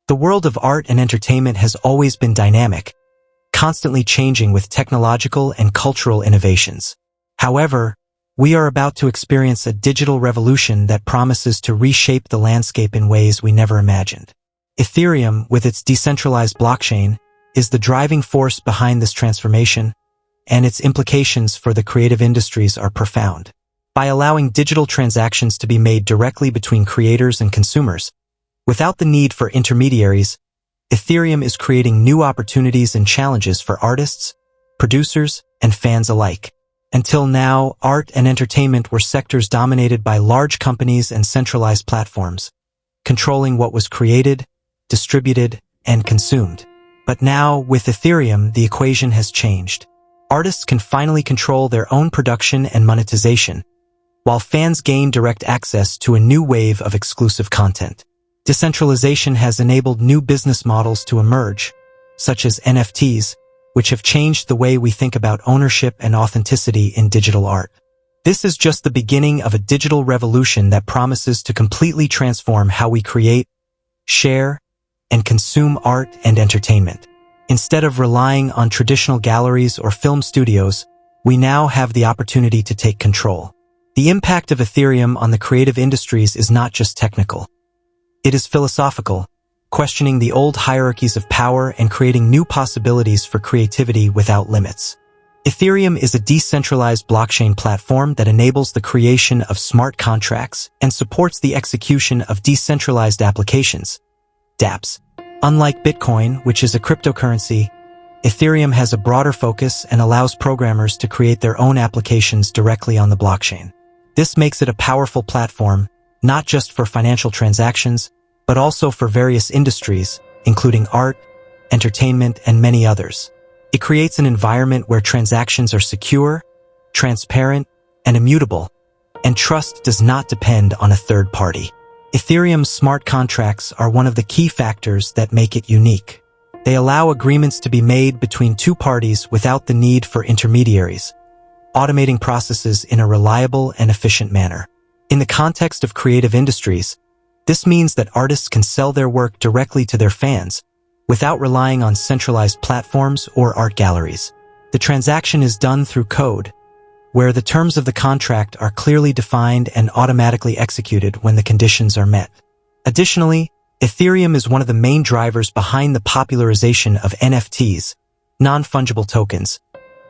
The world of art and entertainment has always been dynamic, constantly changing with technological and cultural innovations. However, we are about to experience a digital revolution that promises to reshape the landscape in ways we never imagined. Ethereum, with its decentralized blockchain, is the driving force behind this transformation, and its implications for the creative industries are profound. By allowing digital transactions to be made directly between creators and consumers, without the need for intermediaries, Ethereum is creating new opportunities and challenges for artists, producers, and fans alike. Until now, art and entertainment were sectors dominated by large companies and centralized platforms, controlling what was created, distributed, and consumed. But now, with Ethereum, the equation has changed. Artists can finally control their own production and monetization, while fans gain direct access to a new wave of exclusive content. Decentralization has enabled new business models to emerge, such as NFTs, which have changed the way we think about ownership and authenticity in digital art. This is just the beginning of a digital revolution that promises to completely transform how we create, share, and consume art and entertainment. Instead of relying on traditional galleries or film studios, we now have the opportunity to take control. The impact of Ethereum on the creative industries is not just technical. It is philosophical, questioning the old hierarchies of power and creating new possibilities for creativity without limits. Ethereum is a decentralized blockchain platform that enables the creation of smart contracts and supports the execution of decentralized applications, dApps. Unlike Bitcoin, which is a cryptocurrency, Ethereum has a broader focus and allows programmers to create their own applications directly on the blockchain. This makes it a powerful platform, not just for financial transactions, but also for various industries, including art, entertainment, and many others. It creates an environment where transactions are secure, transparent, and immutable, and trust does not depend on a third party. Ethereum's smart contracts are one of the key factors that make it unique. They allow agreements to be made between two parties without the need for intermediaries, automating processes in a reliable and efficient manner. In the context of creative industries, this means that artists can sell their work directly to their fans without relying on centralized platforms or art galleries. The transaction is done through code, where the terms of the contract are clearly defined and automatically executed when the conditions are met. Additionally, Ethereum is one of the main drivers behind the popularization of NFTs, non-fungible tokens,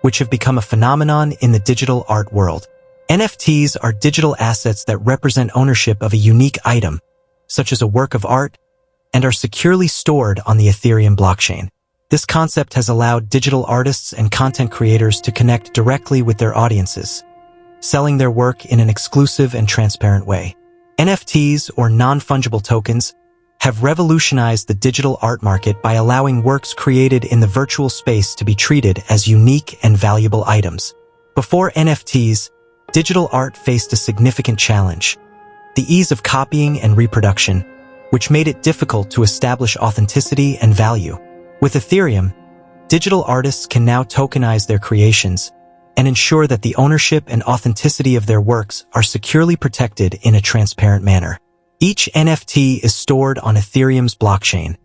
which have become a phenomenon in the digital art world. NFTs are digital assets that represent ownership of a unique item, such as a work of art, and are securely stored on the Ethereum blockchain. This concept has allowed digital artists and content creators to connect directly with their audiences, selling their work in an exclusive and transparent way. NFTs, or non-fungible tokens, have revolutionized the digital art market by allowing works created in the virtual space to be treated as unique and valuable items. Before NFTs, digital art faced a significant challenge: the ease of copying and reproduction, which made it difficult to establish authenticity and value. With Ethereum, digital artists can now tokenize their creations and ensure that the ownership and authenticity of their works are securely protected in a transparent manner. Each NFT is stored on Ethereum's blockchain,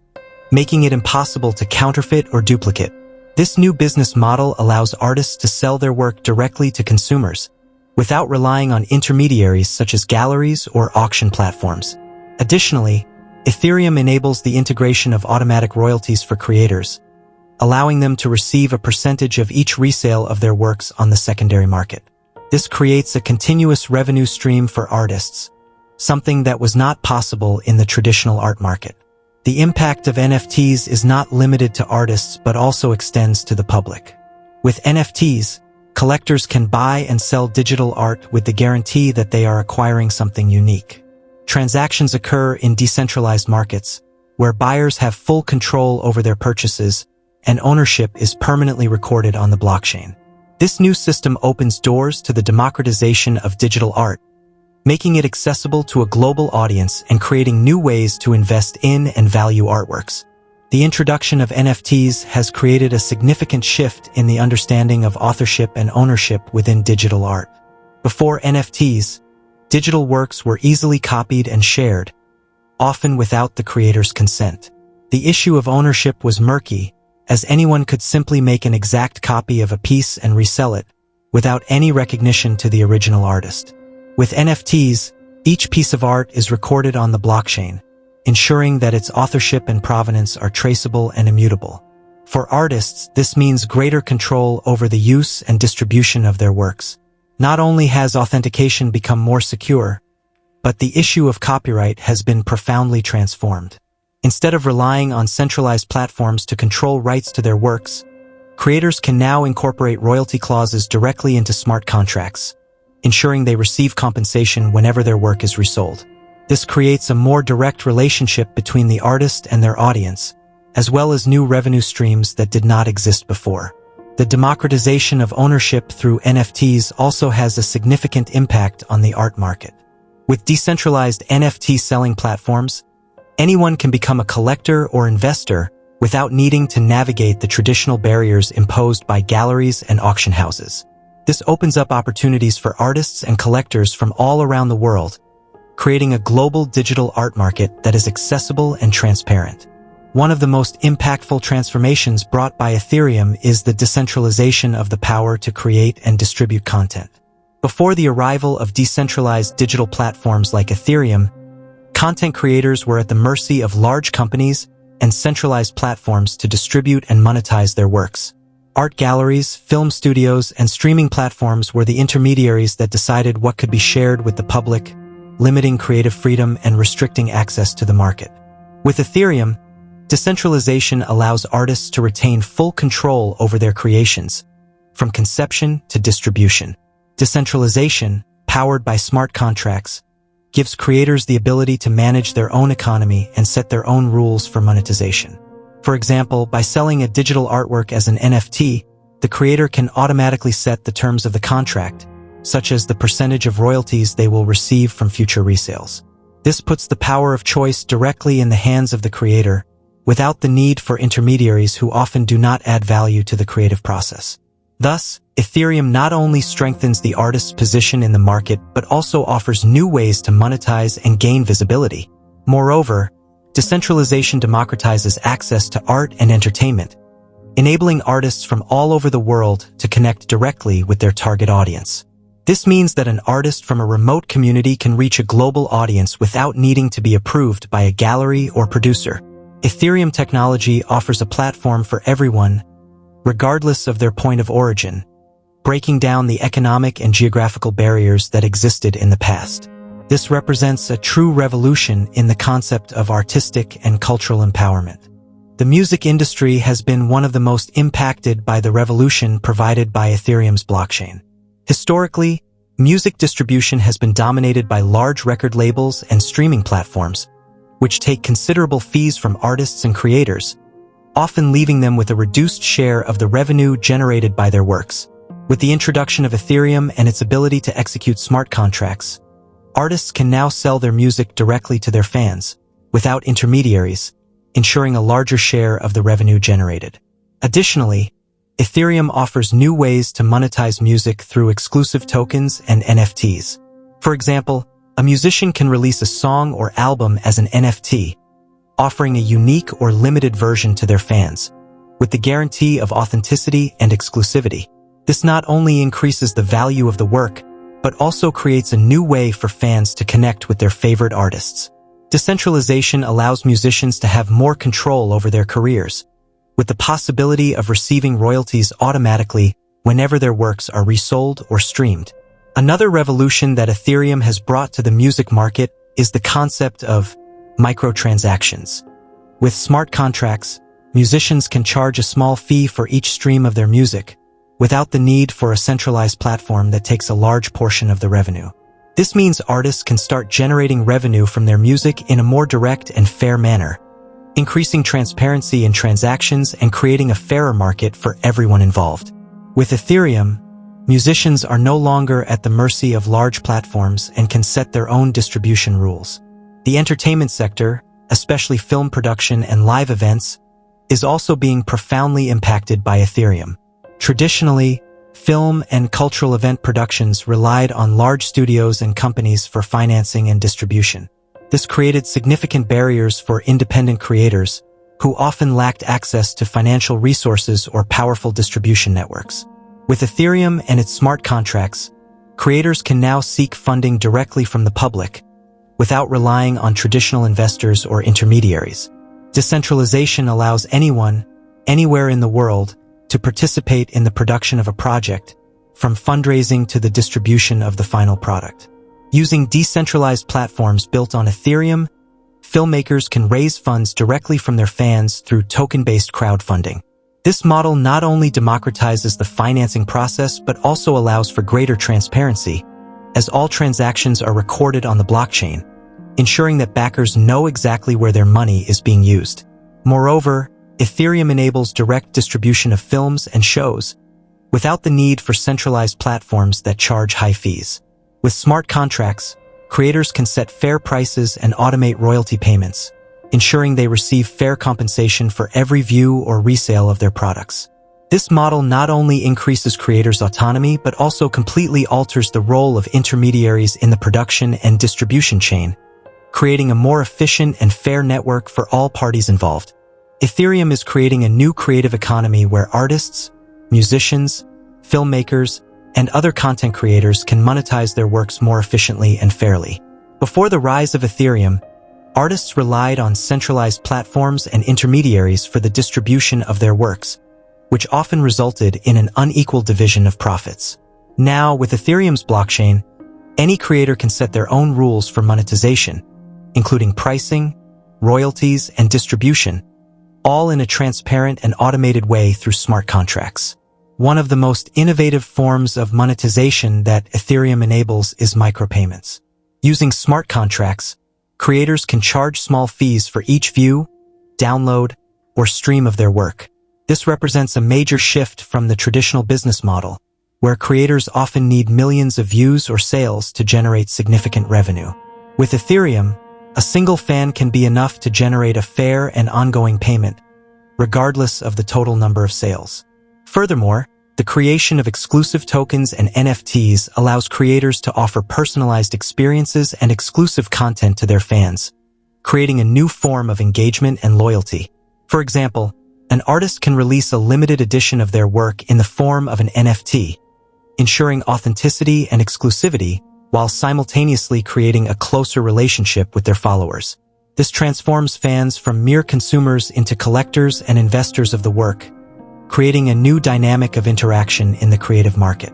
making it impossible to counterfeit or duplicate. This new business model allows artists to sell their work directly to consumers, without relying on intermediaries such as galleries or auction platforms. Additionally, Ethereum enables the integration of automatic royalties for creators, allowing them to receive a percentage of each resale of their works on the secondary market. This creates a continuous revenue stream for artists, something that was not possible in the traditional art market. The impact of NFTs is not limited to artists but also extends to the public. With NFTs, collectors can buy and sell digital art with the guarantee that they are acquiring something unique. Transactions occur in decentralized markets, where buyers have full control over their purchases and ownership is permanently recorded on the blockchain. This new system opens doors to the democratization of digital art, making it accessible to a global audience and creating new ways to invest in and value artworks. The introduction of NFTs has created a significant shift in the understanding of authorship and ownership within digital art. Before NFTs, digital works were easily copied and shared, often without the creator's consent. the issue of ownership was murky, as anyone could simply make an exact copy of a piece and resell it, without any recognition to the original artist. With NFTs, each piece of art is recorded on the blockchain, ensuring that its authorship and provenance are traceable and immutable. For artists, this means greater control over the use and distribution of their works. Not only has authentication become more secure, but the issue of copyright has been profoundly transformed. Instead of relying on centralized platforms to control rights to their works, creators can now incorporate royalty clauses directly into smart contracts, ensuring they receive compensation whenever their work is resold. This creates a more direct relationship between the artist and their audience, as well as new revenue streams that did not exist before. The democratization of ownership through NFTs also has a significant impact on the art market. With decentralized NFT selling platforms, anyone can become a collector or investor without needing to navigate the traditional barriers imposed by galleries and auction houses. This opens up opportunities for artists and collectors from all around the world, creating a global digital art market that is accessible and transparent. One of the most impactful transformations brought by Ethereum is the decentralization of the power to create and distribute content. Before the arrival of decentralized digital platforms like Ethereum, content creators were at the mercy of large companies and centralized platforms to distribute and monetize their works. Art galleries, film studios, and streaming platforms were the intermediaries that decided what could be shared with the public, limiting creative freedom and restricting access to the market. With Ethereum, decentralization allows artists to retain full control over their creations, from conception to distribution. Decentralization, powered by smart contracts, gives creators the ability to manage their own economy and set their own rules for monetization. For example, by selling a digital artwork as an NFT, the creator can automatically set the terms of the contract, such as the percentage of royalties they will receive from future resales. This puts the power of choice directly in the hands of the creator, without the need for intermediaries who often do not add value to the creative process. Thus, Ethereum not only strengthens the artist's position in the market but also offers new ways to monetize and gain visibility. Moreover, decentralization democratizes access to art and entertainment, enabling artists from all over the world to connect directly with their target audience. This means that an artist from a remote community can reach a global audience without needing to be approved by a gallery or producer. Ethereum technology offers a platform for everyone, regardless of their point of origin, breaking down the economic and geographical barriers that existed in the past. This represents a true revolution in the concept of artistic and cultural empowerment. The music industry has been one of the most impacted by the revolution provided by Ethereum's blockchain. Historically, music distribution has been dominated by large record labels and streaming platforms, which take considerable fees from artists and creators, often leaving them with a reduced share of the revenue generated by their works. With the introduction of Ethereum and its ability to execute smart contracts, artists can now sell their music directly to their fans, without intermediaries, ensuring a larger share of the revenue generated. Additionally, Ethereum offers new ways to monetize music through exclusive tokens and NFTs. For example, a musician can release a song or album as an NFT, offering a unique or limited version to their fans, with the guarantee of authenticity and exclusivity. This not only increases the value of the work, but also creates a new way for fans to connect with their favorite artists. Decentralization allows musicians to have more control over their careers, with the possibility of receiving royalties automatically whenever their works are resold or streamed. Another revolution that Ethereum has brought to the music market is the concept of microtransactions. With smart contracts, musicians can charge a small fee for each stream of their music, without the need for a centralized platform that takes a large portion of the revenue. This means artists can start generating revenue from their music in a more direct and fair manner, increasing transparency in transactions and creating a fairer market for everyone involved. With Ethereum, musicians are no longer at the mercy of large platforms and can set their own distribution rules. The entertainment sector, especially film production and live events, is also being profoundly impacted by Ethereum. Traditionally, film and cultural event productions relied on large studios and companies for financing and distribution. This created significant barriers for independent creators, who often lacked access to financial resources or powerful distribution networks. With Ethereum and its smart contracts, creators can now seek funding directly from the public, without relying on traditional investors or intermediaries. Decentralization allows anyone, anywhere in the world, to participate in the production of a project, from fundraising to the distribution of the final product. Using decentralized platforms built on Ethereum, filmmakers can raise funds directly from their fans through token-based crowdfunding. This model not only democratizes the financing process but also allows for greater transparency, as all transactions are recorded on the blockchain, ensuring that backers know exactly where their money is being used. Moreover, Ethereum enables direct distribution of films and shows, without the need for centralized platforms that charge high fees. With smart contracts, creators can set fair prices and automate royalty payments, ensuring they receive fair compensation for every view or resale of their products. This model not only increases creators' autonomy but also completely alters the role of intermediaries in the production and distribution chain, creating a more efficient and fair network for all parties involved. Ethereum is creating a new creative economy where artists, musicians, filmmakers, and other content creators can monetize their works more efficiently and fairly. Before the rise of Ethereum, artists relied on centralized platforms and intermediaries for the distribution of their works, which often resulted in an unequal division of profits. Now, with Ethereum's blockchain, any creator can set their own rules for monetization, including pricing, royalties, and distribution, all in a transparent and automated way through smart contracts. One of the most innovative forms of monetization that Ethereum enables is micropayments. Using smart contracts, creators can charge small fees for each view, download, or stream of their work. This represents a major shift from the traditional business model, where creators often need millions of views or sales to generate significant revenue. With Ethereum, a single fan can be enough to generate a fair and ongoing payment, regardless of the total number of sales. Furthermore, the creation of exclusive tokens and NFTs allows creators to offer personalized experiences and exclusive content to their fans, creating a new form of engagement and loyalty. For example, an artist can release a limited edition of their work in the form of an NFT, ensuring authenticity and exclusivity while simultaneously creating a closer relationship with their followers. This transforms fans from mere consumers into collectors and investors of the work, creating a new dynamic of interaction in the creative market.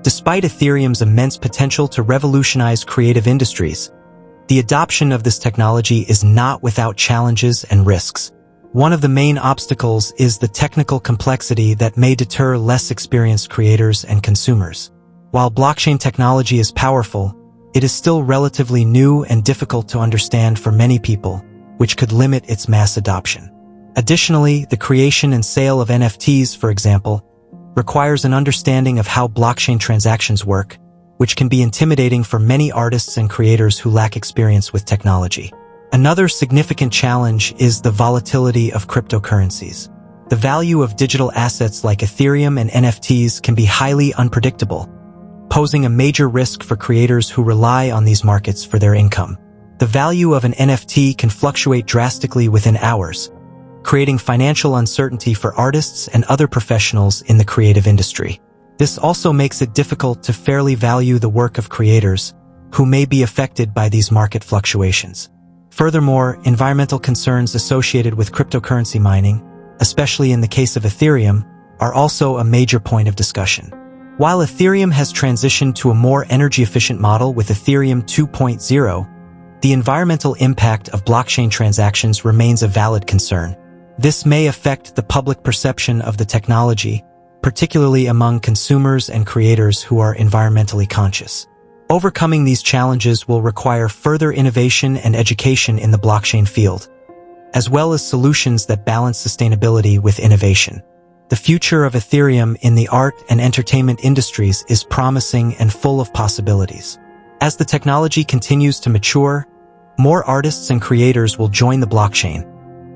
Despite Ethereum's immense potential to revolutionize creative industries, the adoption of this technology is not without challenges and risks. One of the main obstacles is the technical complexity that may deter less experienced creators and consumers. While blockchain technology is powerful, it is still relatively new and difficult to understand for many people, which could limit its mass adoption. Additionally, the creation and sale of NFTs, for example, requires an understanding of how blockchain transactions work, which can be intimidating for many artists and creators who lack experience with technology. Another significant challenge is the volatility of cryptocurrencies. The value of digital assets like Ethereum and NFTs can be highly unpredictable, posing a major risk for creators who rely on these markets for their income. The value of an NFT can fluctuate drastically within hours, creating financial uncertainty for artists and other professionals in the creative industry. This also makes it difficult to fairly value the work of creators who may be affected by these market fluctuations. Furthermore, environmental concerns associated with cryptocurrency mining, especially in the case of Ethereum, are also a major point of discussion. While Ethereum has transitioned to a more energy-efficient model with Ethereum 2.0, the environmental impact of blockchain transactions remains a valid concern. This may affect the public perception of the technology, particularly among consumers and creators who are environmentally conscious. Overcoming these challenges will require further innovation and education in the blockchain field, as well as solutions that balance sustainability with innovation. The future of Ethereum in the art and entertainment industries is promising and full of possibilities. As the technology continues to mature, more artists and creators will join the blockchain,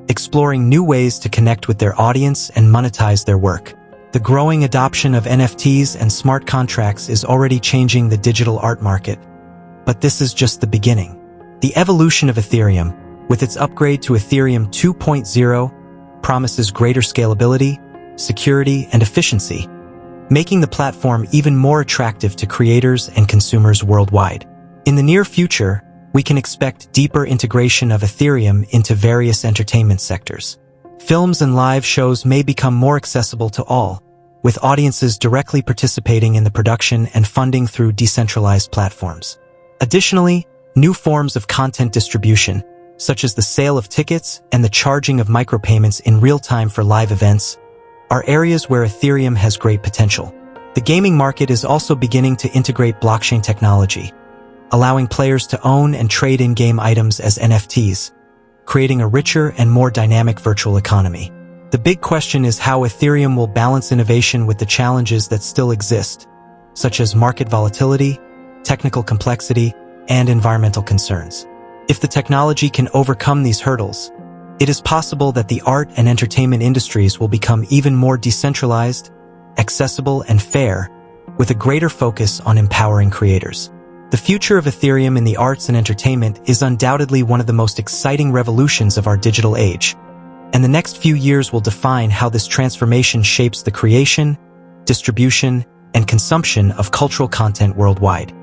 exploring new ways to connect with their audience and monetize their work. The growing adoption of NFTs and smart contracts is already changing the digital art market, but this is just the beginning. The evolution of Ethereum, with its upgrade to Ethereum 2.0, promises greater scalability, security, and efficiency, making the platform even more attractive to creators and consumers worldwide. In the near future, we can expect deeper integration of Ethereum into various entertainment sectors. Films and live shows may become more accessible to all, with audiences directly participating in the production and funding through decentralized platforms. Additionally, new forms of content distribution, such as the sale of tickets and the charging of micropayments in real time for live events, are areas where Ethereum has great potential. The gaming market is also beginning to integrate blockchain technology, allowing players to own and trade in-game items as NFTs, creating a richer and more dynamic virtual economy. The big question is how Ethereum will balance innovation with the challenges that still exist, such as market volatility, technical complexity, and environmental concerns. If the technology can overcome these hurdles, it is possible that the art and entertainment industries will become even more decentralized, accessible, and fair, with a greater focus on empowering creators. The future of Ethereum in the arts and entertainment is undoubtedly one of the most exciting revolutions of our digital age, and the next few years will define how this transformation shapes the creation, distribution, and consumption of cultural content worldwide.